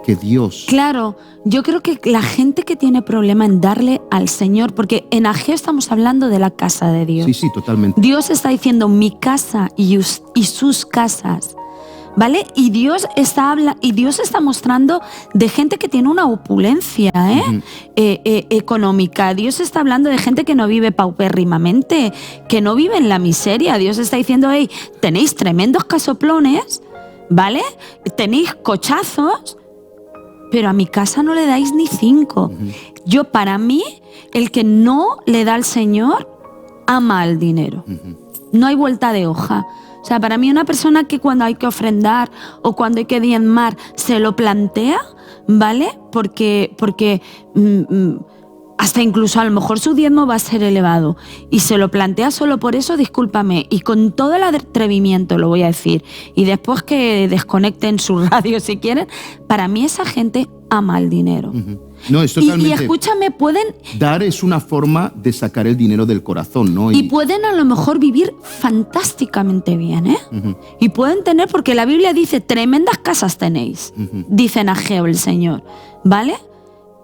que Dios... Claro, yo creo que la gente que tiene problema en darle al Señor, porque en Ageo estamos hablando de la casa de Dios. Sí, totalmente. Dios está diciendo mi casa y sus casas, ¿vale? Y Dios está mostrando de gente que tiene una opulencia uh-huh. Económica. Dios está hablando de gente que no vive paupérrimamente, que no vive en la miseria. Dios está diciendo, hey, tenéis tremendos casoplones, ¿vale? Tenéis cochazos, pero a mi casa no le dais ni 5. Uh-huh. Para mí, el que no le da al Señor, ama al dinero. Uh-huh. No hay vuelta de hoja. O sea, para mí una persona que cuando hay que ofrendar o cuando hay que diezmar se lo plantea, ¿vale? Porque hasta incluso a lo mejor su diezmo va a ser elevado y se lo plantea solo por eso, discúlpame, y con todo el atrevimiento lo voy a decir, y después que desconecten su radio si quieren, para mí esa gente ama el dinero. No, es totalmente... Y escúchame, pueden... Dar es una forma de sacar el dinero del corazón, ¿no? Y pueden a lo mejor vivir fantásticamente bien, ¿eh? Y pueden tener, porque la Biblia dice, tremendas casas tenéis, dice en Ageo el Señor, ¿vale?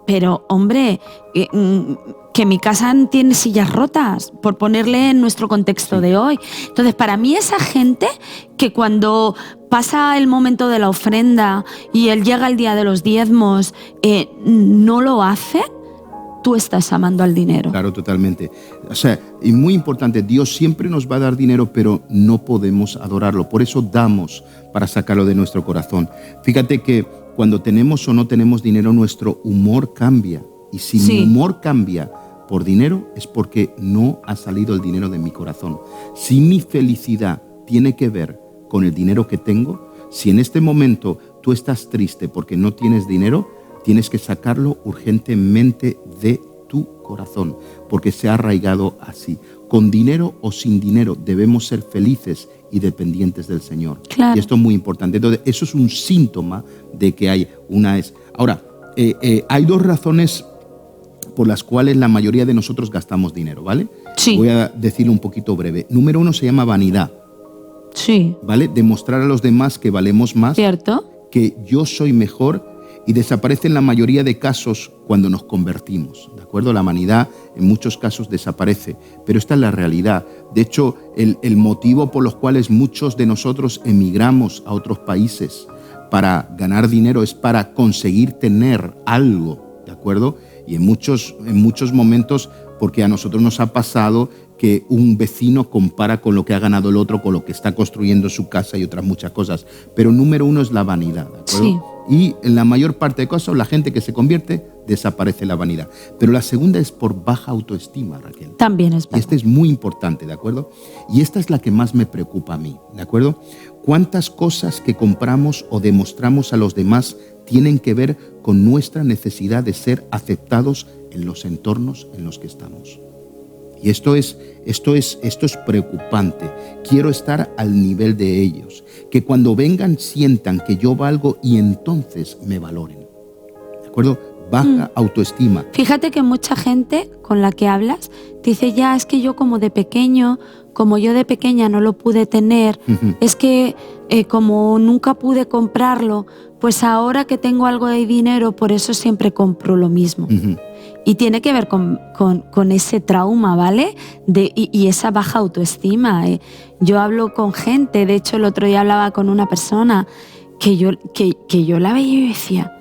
Pero, hombre, que mi casa tiene sillas rotas, por ponerle en nuestro contexto de hoy. Entonces, para mí esa gente que cuando pasa el momento de la ofrenda y él llega el día de los diezmos, no lo hace, tú estás amando al dinero. Claro, totalmente. O sea, y muy importante, Dios siempre nos va a dar dinero, pero no podemos adorarlo. Por eso damos para sacarlo de nuestro corazón. Fíjate que cuando tenemos o no tenemos dinero, nuestro humor cambia. Y si mi humor cambia por dinero, es porque no ha salido el dinero de mi corazón. Si mi felicidad tiene que ver con el dinero que tengo, si en este momento tú estás triste porque no tienes dinero, tienes que sacarlo urgentemente de tu corazón, porque se ha arraigado así. Con dinero o sin dinero debemos ser felices y dependientes del Señor. Claro. Y esto es muy importante. Entonces, eso es un síntoma de que hay una... Ahora, hay dos razones por las cuales la mayoría de nosotros gastamos dinero, ¿vale? Sí. Voy a decirlo un poquito breve. Número uno se llama vanidad. Sí. ¿Vale? Demostrar a los demás que valemos más. ¿Cierto? Que yo soy mejor, y desaparece en la mayoría de casos cuando nos convertimos, ¿de acuerdo? La vanidad en muchos casos desaparece, pero esta es la realidad. De hecho, el motivo por los cuales muchos de nosotros emigramos a otros países para ganar dinero es para conseguir tener algo, ¿de acuerdo? Y en muchos momentos, porque a nosotros nos ha pasado que un vecino compara con lo que ha ganado el otro, con lo que está construyendo su casa y otras muchas cosas. Pero número uno es la vanidad, ¿de acuerdo? Sí. Y en la mayor parte de casos, la gente que se convierte, desaparece la vanidad. Pero la segunda es por baja autoestima, Raquel. También es verdad. Y esta es muy importante, ¿de acuerdo? Y esta es la que más me preocupa a mí, ¿de acuerdo? ¿Cuántas cosas que compramos o demostramos a los demás tienen que ver con nuestra necesidad de ser aceptados en los entornos en los que estamos? Y esto es preocupante. Quiero estar al nivel de ellos. Que cuando vengan sientan que yo valgo y entonces me valoren. ¿De acuerdo? Baja autoestima. Fíjate que mucha gente con la que hablas te dice, ya, es que yo como de pequeño, como yo de pequeña no lo pude tener, es que como nunca pude comprarlo, pues ahora que tengo algo de dinero, por eso siempre compro lo mismo. Y tiene que ver con ese trauma, ¿vale? Y esa baja autoestima. Yo hablo con gente, de hecho el otro día hablaba con una persona que yo la veía y decía,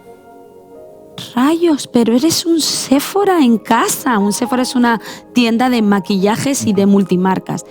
rayos, pero eres un Sephora en casa. Un Sephora es una tienda de maquillajes y de multimarcas.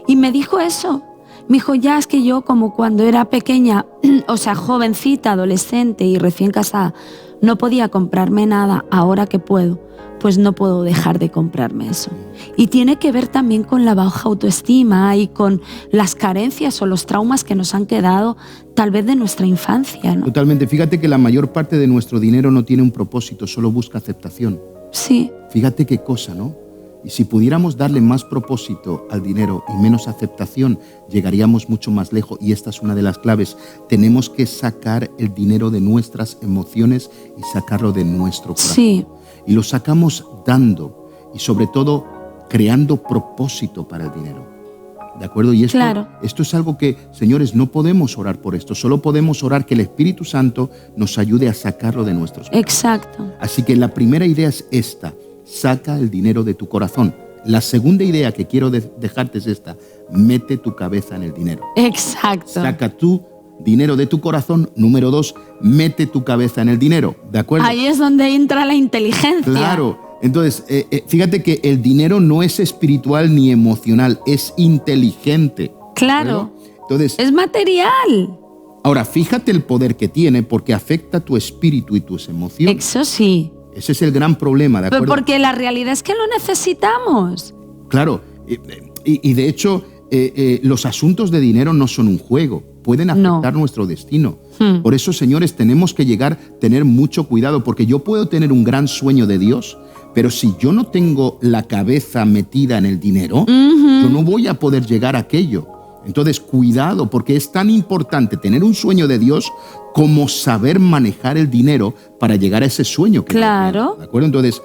Y me dijo eso. Me dijo, ya, es que yo como cuando era pequeña, o sea, jovencita, adolescente y recién casada, no podía comprarme nada. Ahora que puedo, pues no puedo dejar de comprarme eso. Y tiene que ver también con la baja autoestima y con las carencias o los traumas que nos han quedado tal vez de nuestra infancia, ¿no? Totalmente. Fíjate que la mayor parte de nuestro dinero no tiene un propósito, solo busca aceptación. Sí. Fíjate qué cosa, ¿no? Y si pudiéramos darle más propósito al dinero y menos aceptación, llegaríamos mucho más lejos. Y esta es una de las claves. Tenemos que sacar el dinero de nuestras emociones y sacarlo de nuestro corazón. Sí. Y lo sacamos dando y sobre todo creando propósito para el dinero. ¿De acuerdo? Y esto es algo que, señores, no podemos orar por esto. Solo podemos orar que el Espíritu Santo nos ayude a sacarlo de nuestros corazones. Exacto. Así que la primera idea es esta. Saca el dinero de tu corazón. La segunda idea que quiero dejarte es esta. Mete tu cabeza en el dinero. Exacto. Saca tu dinero de tu corazón. Número 2, mete tu cabeza en el dinero. ¿De acuerdo? Ahí es donde entra la inteligencia. Claro. Entonces, fíjate que el dinero no es espiritual ni emocional, es inteligente. Claro. Entonces, es material. Ahora, fíjate el poder que tiene porque afecta tu espíritu y tus emociones. Eso sí. Ese es el gran problema, ¿de acuerdo? Porque la realidad es que lo necesitamos. Claro. Y de hecho, los asuntos de dinero no son un juego, pueden afectar nuestro destino. Por eso, señores, tenemos que tener mucho cuidado, porque yo puedo tener un gran sueño de Dios, pero si yo no tengo la cabeza metida en el dinero, yo no voy a poder llegar a aquello. Entonces, cuidado, porque es tan importante tener un sueño de Dios como saber manejar el dinero para llegar a ese sueño. Claro. ¿De acuerdo? Entonces,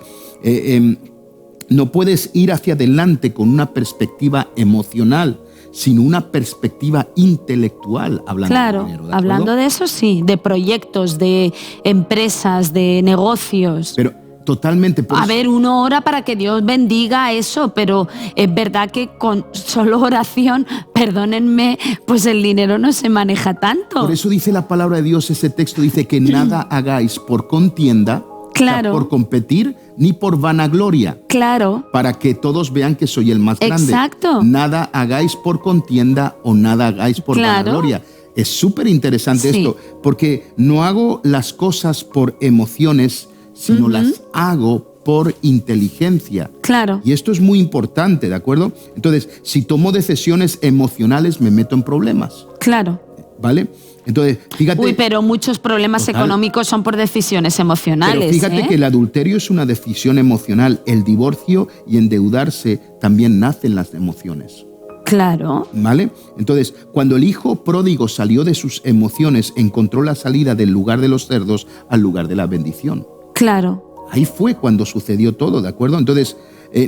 no puedes ir hacia adelante con una perspectiva emocional, sino una perspectiva intelectual, hablando de dinero. ¿De hablando de eso, sí, de proyectos, de empresas, de negocios. Pero totalmente. A ver, uno ora para que Dios bendiga eso, pero es verdad que con solo oración, perdónenme, pues el dinero no se maneja tanto. Por eso dice la palabra de Dios, ese texto dice que nada hagáis por contienda, claro, o sea, por competir, ni por vanagloria. Claro. Para que todos vean que soy el más grande. Exacto. Nada hagáis por contienda o nada hagáis por vanagloria. Es súper interesante esto, porque no hago las cosas por emociones, sino las hago por inteligencia. Claro. Y esto es muy importante, ¿de acuerdo? Entonces, si tomo decisiones emocionales, me meto en problemas. Claro. ¿Vale? Entonces, fíjate... Uy, pero muchos problemas económicos son por decisiones emocionales. Pero fíjate que el adulterio es una decisión emocional. El divorcio y endeudarse también nacen las emociones. Claro. ¿Vale? Entonces, cuando el hijo pródigo salió de sus emociones, encontró la salida del lugar de los cerdos al lugar de la bendición. Claro. Ahí fue cuando sucedió todo, ¿de acuerdo? Entonces,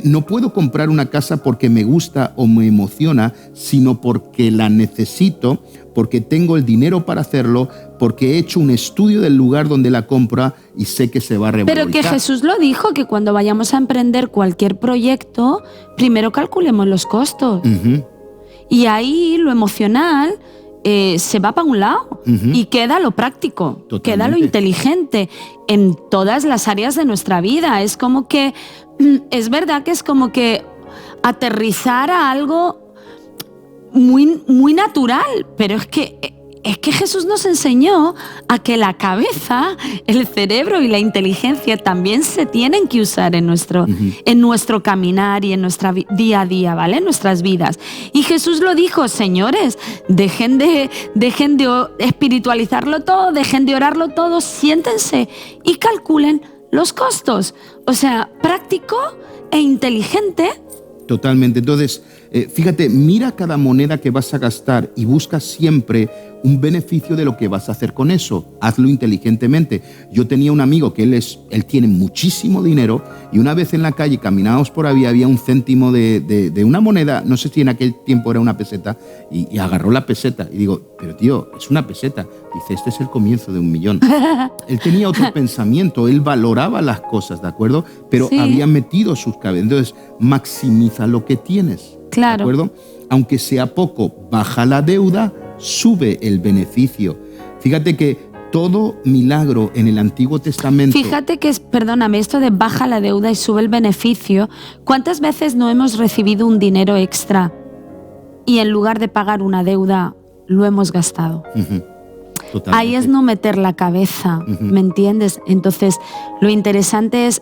no puedo comprar una casa porque me gusta o me emociona, sino porque la necesito, porque tengo el dinero para hacerlo, porque he hecho un estudio del lugar donde la compra y sé que se va a revalorizar. Pero que Jesús lo dijo, que cuando vayamos a emprender cualquier proyecto, primero calculemos los costos. Y ahí lo emocional se va para un lado y queda lo práctico, queda lo inteligente en todas las áreas de nuestra vida. Es como que, es verdad que es como que aterrizar a algo muy, muy natural, pero es que Jesús nos enseñó a que la cabeza, el cerebro y la inteligencia también se tienen que usar en nuestro caminar y en nuestra día a día, ¿vale? En nuestras vidas. Y Jesús lo dijo, señores, dejen de espiritualizarlo todo, dejen de orarlo todo, siéntense y calculen los costos. O sea, práctico e inteligente. Totalmente. Entonces, fíjate, mira cada moneda que vas a gastar y busca siempre un beneficio de lo que vas a hacer con eso. Hazlo inteligentemente. Yo tenía un amigo que él tiene muchísimo dinero y una vez en la calle caminábamos por ahí, había un céntimo de una moneda, no sé si en aquel tiempo era una peseta, y agarró la peseta. Y digo, pero tío, es una peseta. Dice, este es el comienzo de 1.000.000. Él tenía otro pensamiento, él valoraba las cosas, ¿de acuerdo? Pero había metido sus cabezas. Entonces, maximiza lo que tienes. Claro. ¿De acuerdo? Aunque sea poco, baja la deuda, sube el beneficio. Fíjate que todo milagro en el Antiguo Testamento... Fíjate que, perdóname, esto de baja la deuda y sube el beneficio, ¿cuántas veces no hemos recibido un dinero extra y en lugar de pagar una deuda lo hemos gastado? Ahí es no meter la cabeza, ¿me entiendes? Entonces, lo interesante es,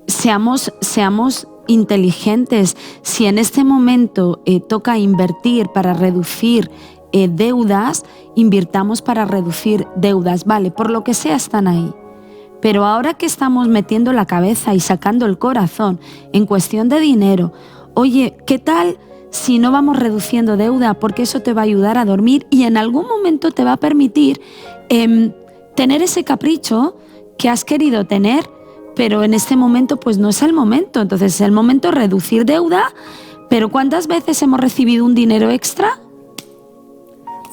seamos inteligentes. Si en este momento toca invertir para reducir deudas, invirtamos para reducir deudas, vale, por lo que sea están ahí. Pero ahora que estamos metiendo la cabeza y sacando el corazón en cuestión de dinero, oye, ¿qué tal si no vamos reduciendo deuda? Porque eso te va a ayudar a dormir y en algún momento te va a permitir tener ese capricho que has querido tener, pero en este momento pues no es el momento. Entonces es el momento de reducir deuda, pero ¿cuántas veces hemos recibido un dinero extra?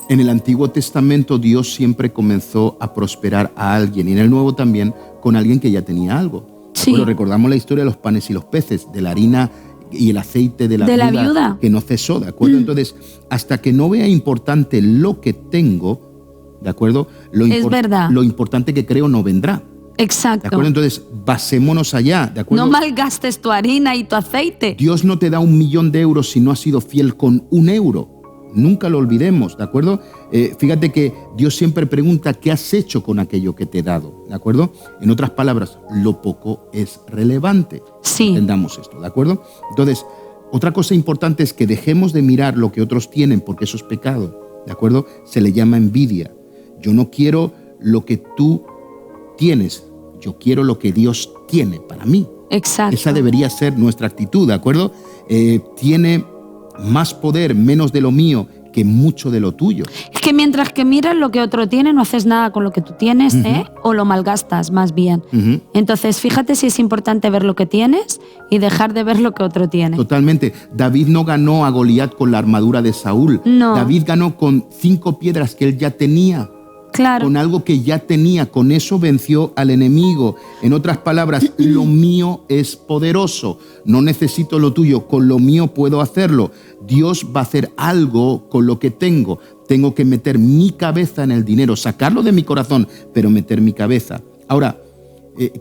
En el Antiguo Testamento Dios siempre comenzó a prosperar a alguien, y en el Nuevo también con alguien que ya tenía algo. Sí. Bueno, recordamos la historia de los panes y los peces, de la harina y el aceite de la viuda, que no cesó, ¿de acuerdo? Entonces, hasta que no vea importante lo que tengo, ¿de acuerdo? Lo importante que creo no vendrá. Exacto. ¿De acuerdo? Entonces, basémonos allá, ¿de acuerdo? No malgastes tu harina y tu aceite. Dios no te da 1.000.000 de euros si no has sido fiel con 1 euro. Nunca lo olvidemos, ¿de acuerdo? Fíjate que Dios siempre pregunta qué has hecho con aquello que te he dado, ¿de acuerdo? En otras palabras, lo poco es relevante. Sí. Entendamos esto, ¿de acuerdo? Entonces, Otra cosa importante es que dejemos de mirar lo que otros tienen, porque eso es pecado, ¿de acuerdo? Se le llama envidia. Yo no quiero lo que tú tienes, yo quiero lo que Dios tiene para mí. Exacto. Esa debería ser nuestra actitud, ¿de acuerdo? Tiene más poder, menos de lo mío, que mucho de lo tuyo. Es que mientras que miras lo que otro tiene, no haces nada con lo que tú tienes, o lo malgastas más bien. Entonces, fíjate si es importante ver lo que tienes y dejar de ver lo que otro tiene. Totalmente. David no ganó a Goliat con la armadura de Saúl. No. David ganó con 5 piedras que él ya tenía. Claro. Con algo que ya tenía, con eso venció al enemigo. En otras palabras, lo mío es poderoso, no necesito lo tuyo, con lo mío puedo hacerlo. Dios va a hacer algo con lo que tengo. Tengo que meter mi cabeza en el dinero, sacarlo de mi corazón, pero meter mi cabeza. Ahora,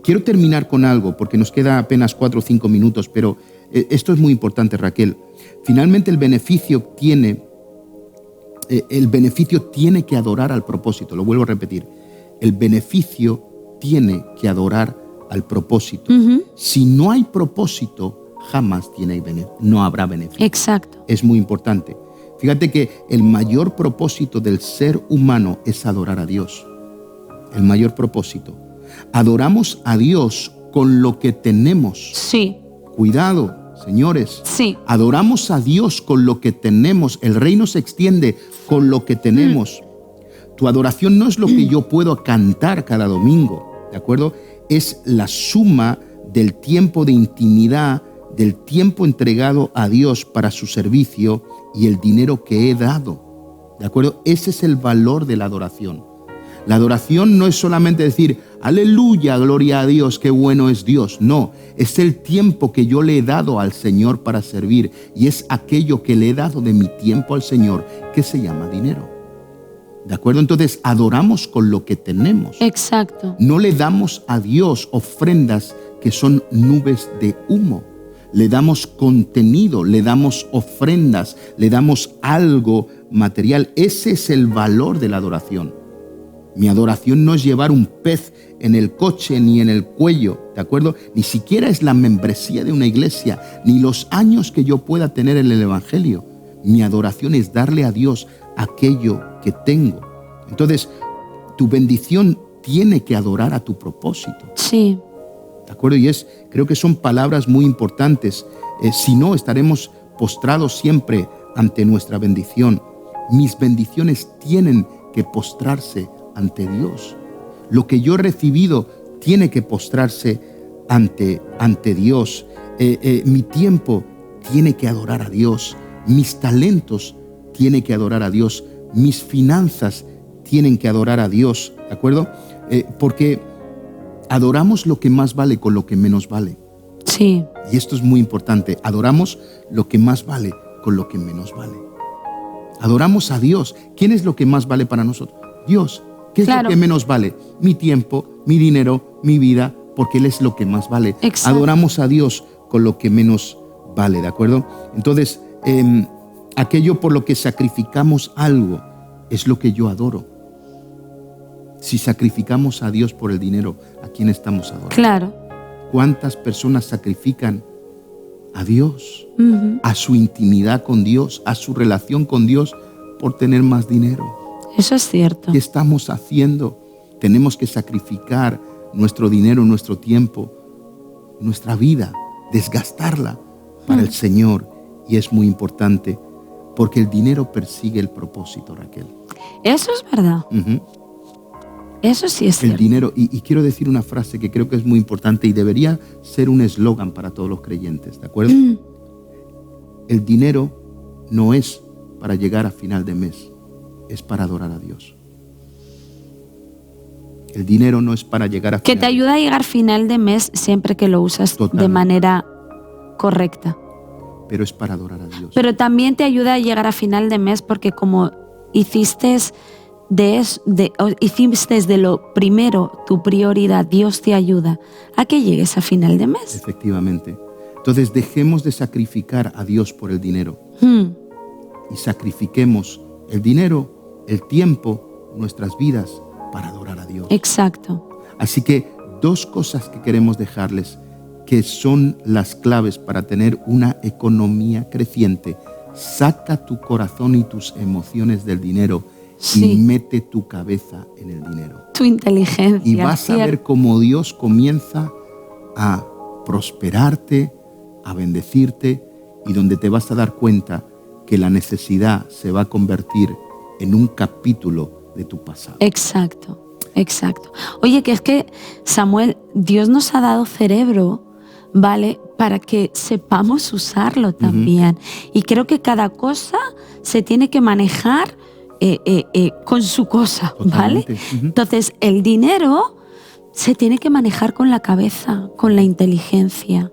quiero terminar con algo, porque nos queda apenas 4 o 5 minutos, pero esto es muy importante, Raquel. Finalmente el beneficio tiene que adorar al propósito. Lo vuelvo a repetir. El beneficio tiene que adorar al propósito. Si no hay propósito, jamás no habrá beneficio. Exacto. Es muy importante. Fíjate que el mayor propósito del ser humano es adorar a Dios. El mayor propósito. Adoramos a Dios con lo que tenemos. Sí. Cuidado. Señores, sí. Adoramos a Dios con lo que tenemos. El reino se extiende con lo que tenemos. Tu adoración no es lo que yo puedo cantar cada domingo, ¿de acuerdo? Es la suma del tiempo de intimidad, del tiempo entregado a Dios para su servicio y el dinero que he dado, ¿de acuerdo? Ese es el valor de la adoración. La adoración no es solamente decir, aleluya, gloria a Dios, qué bueno es Dios. No, es el tiempo que yo le he dado al Señor para servir y es aquello que le he dado de mi tiempo al Señor que se llama dinero. ¿De acuerdo? Entonces, adoramos con lo que tenemos. Exacto. No le damos a Dios ofrendas que son nubes de humo. Le damos contenido, le damos ofrendas, le damos algo material. Ese es el valor de la adoración. Mi adoración no es llevar un pez en el coche ni en el cuello, ¿de acuerdo? Ni siquiera es la membresía de una iglesia, ni los años que yo pueda tener en el Evangelio. Mi adoración es darle a Dios aquello que tengo. Entonces, tu bendición tiene que adorar a tu propósito. Sí. ¿De acuerdo? Y creo que son palabras muy importantes. Si no, estaremos postrados siempre ante nuestra bendición. Mis bendiciones tienen que postrarse ante Dios. Lo que yo he recibido tiene que postrarse ante Dios. Mi tiempo tiene que adorar a Dios. Mis talentos tienen que adorar a Dios. Mis finanzas tienen que adorar a Dios. ¿De acuerdo? Porque adoramos lo que más vale con lo que menos vale. Sí. Y esto es muy importante. Adoramos lo que más vale con lo que menos vale. Adoramos a Dios. ¿Quién es lo que más vale para nosotros? Dios. ¿Qué es lo que menos vale? Mi tiempo, mi dinero, mi vida, porque Él es lo que más vale. Exacto. Adoramos a Dios con lo que menos vale, ¿de acuerdo? Entonces, aquello por lo que sacrificamos algo es lo que yo adoro. Si sacrificamos a Dios por el dinero, ¿a quién estamos adorando? Claro. ¿Cuántas personas sacrifican a Dios, a su intimidad con Dios, a su relación con Dios por tener más dinero? Eso es cierto. ¿Qué estamos haciendo? Tenemos que sacrificar nuestro dinero, nuestro tiempo, nuestra vida, desgastarla para el Señor. Y es muy importante porque el dinero persigue el propósito, Raquel. Eso es verdad. Eso sí es cierto. El dinero, y quiero decir una frase que creo que es muy importante y debería ser un eslogan para todos los creyentes, ¿de acuerdo? El dinero no es para llegar a final de mes. Es para adorar a Dios. El dinero no es para llegar a final. Que te ayuda a llegar a final de mes siempre que lo usas de manera correcta. Pero es para adorar a Dios. Pero también te ayuda a llegar a final de mes porque como hiciste de lo primero tu prioridad, Dios te ayuda a que llegues a final de mes. Efectivamente. Entonces dejemos de sacrificar a Dios por el dinero. Y sacrifiquemos el dinero, el tiempo, nuestras vidas para adorar a Dios. Exacto. Así que 2 cosas que queremos dejarles. que son las claves para tener una economía creciente. Saca tu corazón y tus emociones del dinero y mete tu cabeza en el dinero. Tu inteligencia. Y vas a ver cómo Dios comienza a prosperarte, a bendecirte, y donde te vas a dar cuenta que la necesidad se va a convertir en un capítulo de tu pasado. Exacto, exacto. Oye, que es que, Samuel, Dios nos ha dado cerebro, ¿vale?, para que sepamos usarlo también. Y creo que cada cosa se tiene que manejar con su cosa, ¿vale? Entonces, el dinero se tiene que manejar con la cabeza, con la inteligencia.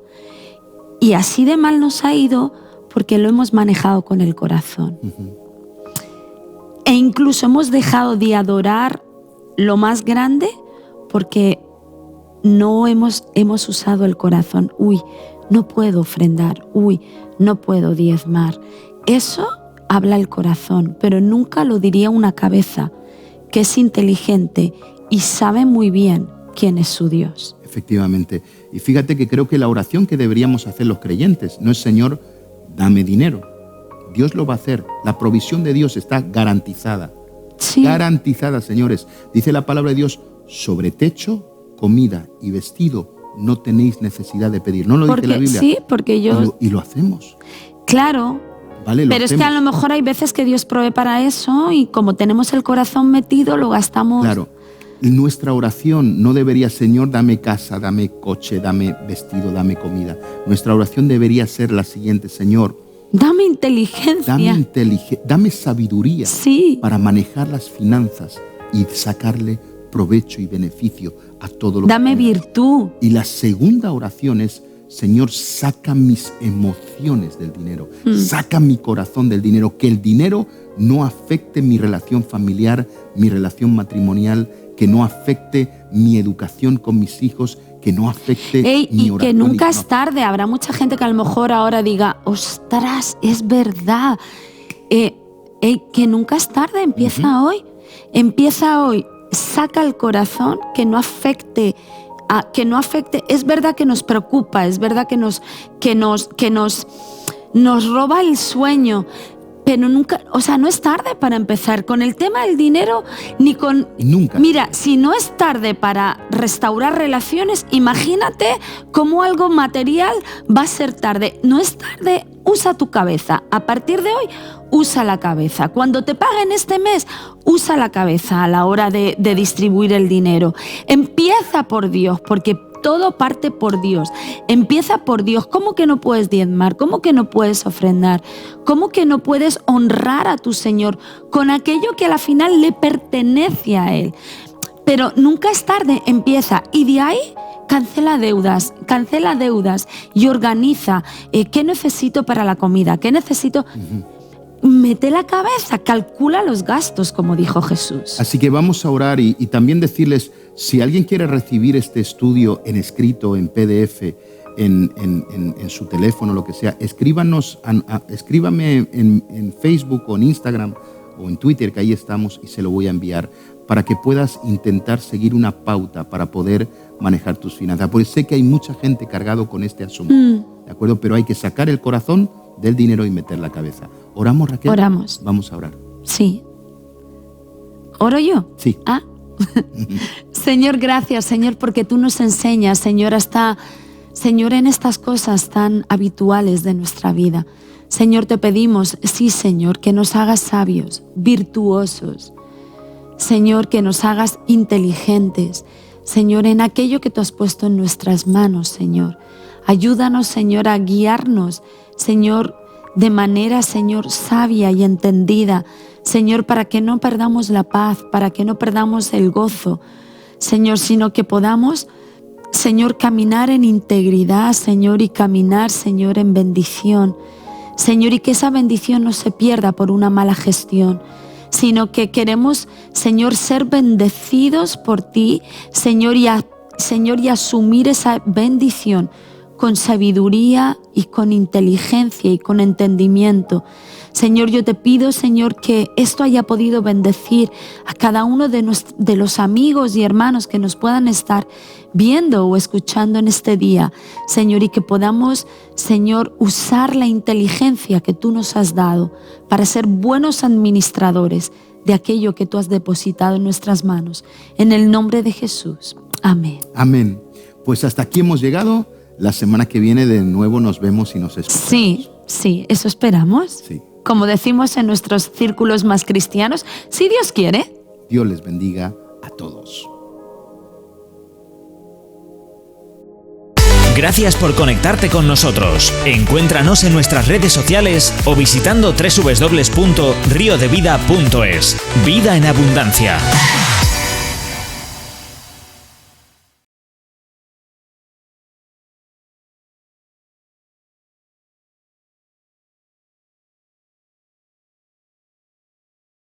Y así de mal nos ha ido porque lo hemos manejado con el corazón. E incluso hemos dejado de adorar lo más grande porque no hemos usado el corazón. Uy, no puedo ofrendar. Uy, no puedo diezmar. Eso habla el corazón, pero nunca lo diría una cabeza que es inteligente y sabe muy bien quién es su Dios. Efectivamente. Y fíjate que creo que la oración que deberíamos hacer los creyentes no es: Señor, dame dinero. Dios lo va a hacer. La provisión de Dios está garantizada. Sí. Garantizada, señores. Dice la palabra de Dios: sobre techo, comida y vestido no tenéis necesidad de pedir. ¿No lo dice la Biblia? Sí, porque yo... Y lo hacemos. Claro. Vale, pero es que a lo mejor hay veces que Dios provee para eso y como tenemos el corazón metido, lo gastamos. Claro. Nuestra oración no debería: Señor, dame casa, dame coche, dame vestido, dame comida. Nuestra oración debería ser la siguiente: Señor, dame inteligencia. Dame sabiduría para manejar las finanzas y sacarle provecho y beneficio a todo lo que dame virtud. Y la segunda oración es: Señor, saca mis emociones del dinero, saca mi corazón del dinero, que el dinero no afecte mi relación familiar, mi relación matrimonial, que no afecte mi educación con mis hijos, que no afecte mi oración. Y que nunca es tarde. Habrá mucha gente que a lo mejor ahora diga: ostras, es verdad. Que nunca es tarde, empieza hoy. Empieza hoy, saca el corazón, que no afecte. Es verdad que nos preocupa, es verdad que nos roba el sueño, pero nunca, no es tarde para empezar con el tema del dinero ni con... Nunca. Mira, si no es tarde para restaurar relaciones, imagínate cómo algo material va a ser tarde. No es tarde, usa tu cabeza. A partir de hoy, usa la cabeza. Cuando te paguen este mes, usa la cabeza a la hora de distribuir el dinero. Empieza por Dios, porque todo parte por Dios. Empieza por Dios. ¿Cómo que no puedes diezmar? ¿Cómo que no puedes ofrendar? ¿Cómo que no puedes honrar a tu Señor con aquello que a la final le pertenece a Él? Pero nunca es tarde, empieza. Y de ahí cancela deudas y organiza. ¿Qué necesito para la comida? ¿Qué necesito? Mete la cabeza, calcula los gastos, como dijo Jesús. Así que vamos a orar y también decirles: si alguien quiere recibir este estudio en escrito, en PDF, en su teléfono, lo que sea, escríbame en Facebook o en Instagram o en Twitter, que ahí estamos, y se lo voy a enviar para que puedas intentar seguir una pauta para poder manejar tus finanzas. Porque sé que hay mucha gente cargado con este asunto, ¿de acuerdo? Pero hay que sacar el corazón del dinero y meter la cabeza. ¿Oramos, Raquel? Oramos. Vamos a orar. Sí. ¿Oro yo? Sí. Señor, gracias, Señor, porque tú nos enseñas, Señor, Señor, en estas cosas tan habituales de nuestra vida. Señor, te pedimos, sí, Señor, que nos hagas sabios, virtuosos. Señor, que nos hagas inteligentes. Señor, en aquello que tú has puesto en nuestras manos, Señor. Ayúdanos, Señor, a guiarnos, Señor, de manera, Señor, sabia y entendida. Señor, para que no perdamos la paz, para que no perdamos el gozo, Señor, sino que podamos, Señor, caminar en integridad, Señor, y caminar, Señor, en bendición. Señor, y que esa bendición no se pierda por una mala gestión, sino que queremos, Señor, ser bendecidos por ti, Señor, y asumir esa bendición con sabiduría y con inteligencia y con entendimiento. Señor, yo te pido, Señor, que esto haya podido bendecir a cada uno de los amigos y hermanos que nos puedan estar viendo o escuchando en este día, Señor, y que podamos, Señor, usar la inteligencia que tú nos has dado para ser buenos administradores de aquello que tú has depositado en nuestras manos. En el nombre de Jesús. Amén. Amén. Pues hasta aquí hemos llegado. La semana que viene de nuevo nos vemos y nos escuchamos. Sí, eso esperamos. Sí. Como decimos en nuestros círculos más cristianos, si Dios quiere. Dios les bendiga a todos. Gracias por conectarte con nosotros. Encuéntranos en nuestras redes sociales o visitando www.riodevida.es. Vida en abundancia.